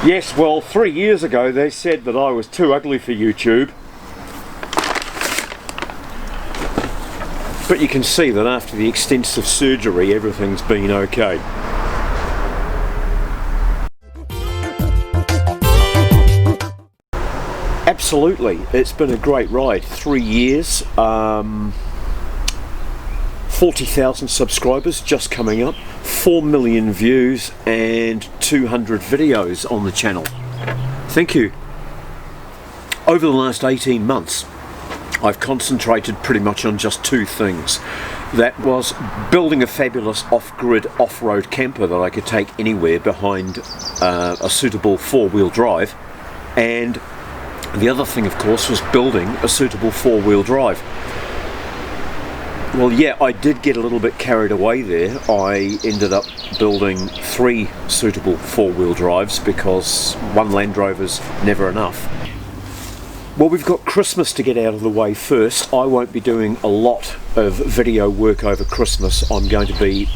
Yes, well, 3 years ago they said that I was too ugly for YouTube. But you can see that after the extensive surgery, everything's been okay. Absolutely, it's been a great ride. 3 years, 40,000 subscribers just coming up, 4 million views and 200 videos on the channel. Thank you. Over the last 18 months, I've concentrated pretty much on just two things. That was building a fabulous off-grid, off-road camper that I could take anywhere behind a suitable four-wheel drive, and the other thing, of course, was building a suitable four-wheel drive. Well, yeah, I did get a little bit carried away there. I ended up building 3 suitable four-wheel drives because one Landrover's never enough. Well, we've got Christmas to get out of the way first. I won't be doing a lot of video work over Christmas. I'm going to be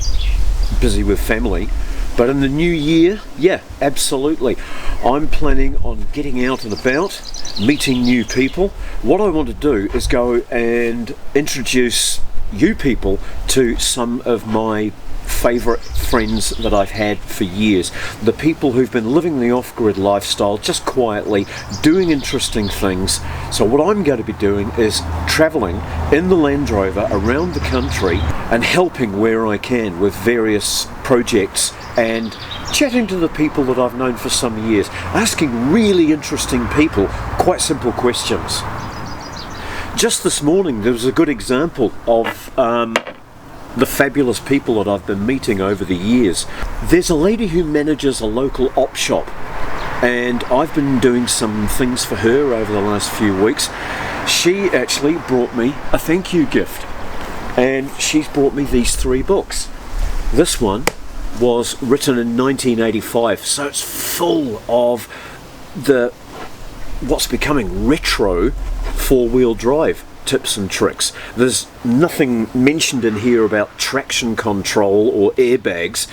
busy with family. But in the new year, yeah, absolutely. I'm planning on getting out and about, meeting new people. What I want to do is go and introduce you people to some of my favourite friends that I've had for years. The people who've been living the off-grid lifestyle just quietly, doing interesting things. So what I'm going to be doing is travelling in the Landrover around the country and helping where I can with various projects and chatting to the people that I've known for some years, asking really interesting people quite simple questions. Just this morning there was a good example of the fabulous people that I've been meeting over the years. There's a lady who manages a local op shop, and I've been doing some things for her over the last few weeks. She actually brought me a thank you gift, and she's brought me these 3 books. This one was written in 1985, so it's full of what's becoming retro four-wheel drive tips and tricks. There's nothing mentioned in here about traction control or airbags.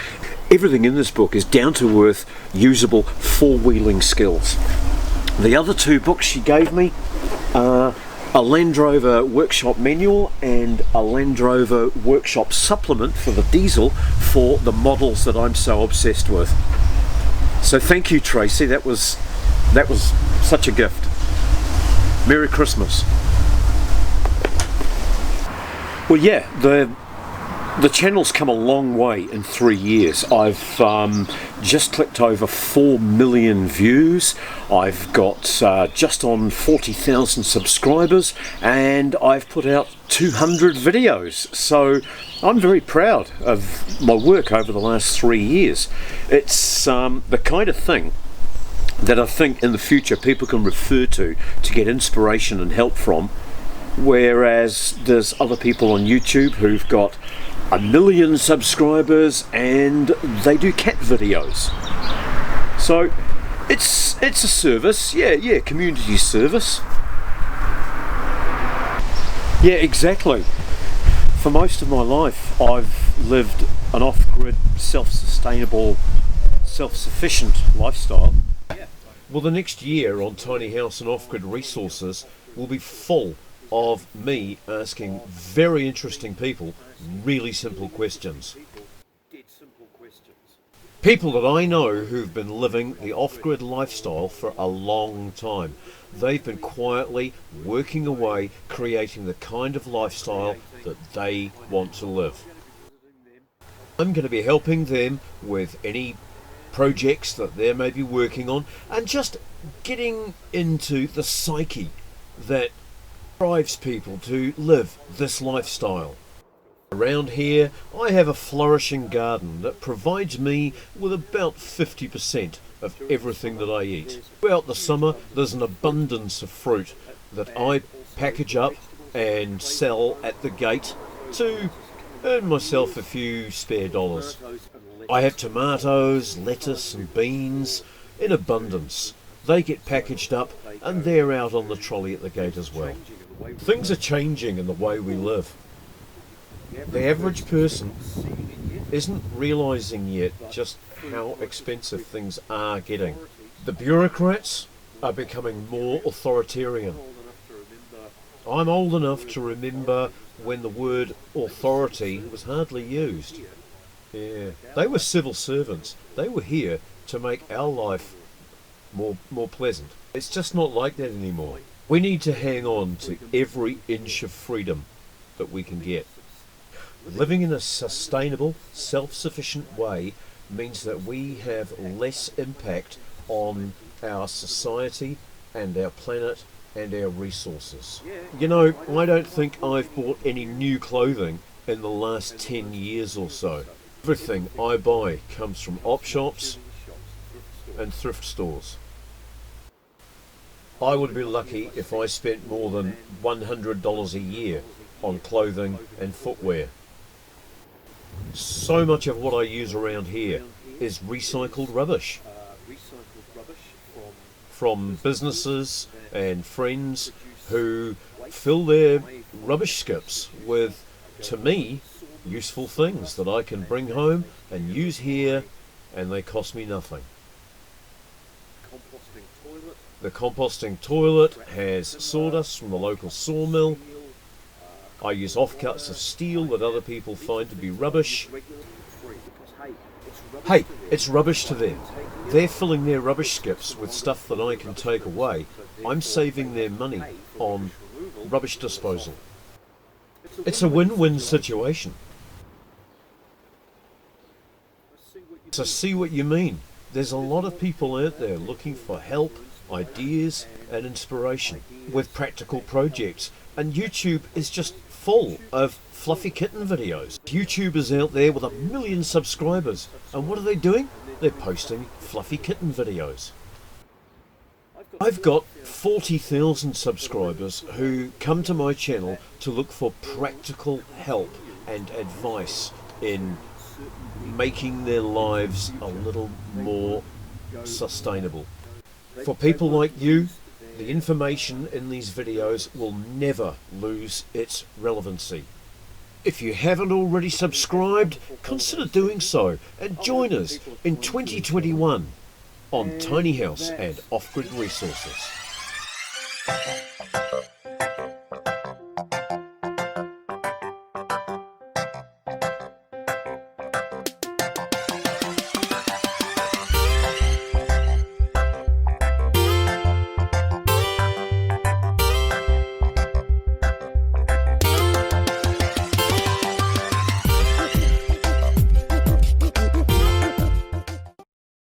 Everything in this book is down-to-earth, usable four-wheeling skills. The other 2 books she gave me are a Landrover workshop manual and a Landrover workshop supplement for the diesel for the models that I'm so obsessed with. So thank you, Tracy. That was such a gift. Merry Christmas. Well, yeah, the channel's come a long way in 3 years. I've just clicked over 4 million views. I've got just on 40,000 subscribers, and I've put out 200 videos. So I'm very proud of my work over the last 3 years. It's the kind of thing that I think in the future people can refer to get inspiration and help from. Whereas there's other people on YouTube who've got 1 million subscribers and they do cat videos. So it's a service, yeah, community service. Yeah, exactly. For most of my life I've lived an off-grid, self-sustainable, self-sufficient lifestyle. Well, the next year on Tiny House and Off-Grid Resources will be full of me asking very interesting people really simple questions. People that I know who've been living the off-grid lifestyle for a long time. They've been quietly working away, creating the kind of lifestyle that they want to live. I'm going to be helping them with any projects that they may be working on and just getting into the psyche that drives people to live this lifestyle. Around here I have a flourishing garden that provides me with about 50% of everything that I eat. Throughout the summer there's an abundance of fruit that I package up and sell at the gate to earn myself a few spare dollars. I have tomatoes, lettuce and beans in abundance. They get packaged up and they're out on the trolley at the gate as well. Things are changing in the way we live. The average person isn't realising yet just how expensive things are getting. The bureaucrats are becoming more authoritarian. I'm old enough to remember when the word authority was hardly used. Yeah, they were civil servants. They were here to make our life more pleasant. It's just not like that anymore. We need to hang on to every inch of freedom that we can get. Living in a sustainable, self-sufficient way means that we have less impact on our society and our planet and our resources. You know, I don't think I've bought any new clothing in the last 10 years or so. Everything I buy comes from op shops and thrift stores. I would be lucky if I spent more than $100 a year on clothing and footwear. So much of what I use around here is recycled rubbish from businesses and friends who fill their rubbish skips with, to me, useful things that I can bring home and use here, and they cost me nothing. The composting toilet has sawdust from the local sawmill. I use offcuts of steel that other people find to be rubbish. Hey, it's rubbish to them. They're filling their rubbish skips with stuff that I can take away. I'm saving their money on rubbish disposal. It's a win-win situation. So see what you mean. There's a lot of people out there looking for help, ideas and inspiration with practical projects, and YouTube is just full of fluffy kitten videos. YouTubers out there with 1 million subscribers, and what are they doing? They're posting fluffy kitten videos. I've got 40,000 subscribers who come to my channel to look for practical help and advice in making their lives a little more sustainable. For people like you, the information in these videos will never lose its relevancy. If you haven't already subscribed, consider doing so and join us in 2021 on Tiny House and Off-Grid Resources.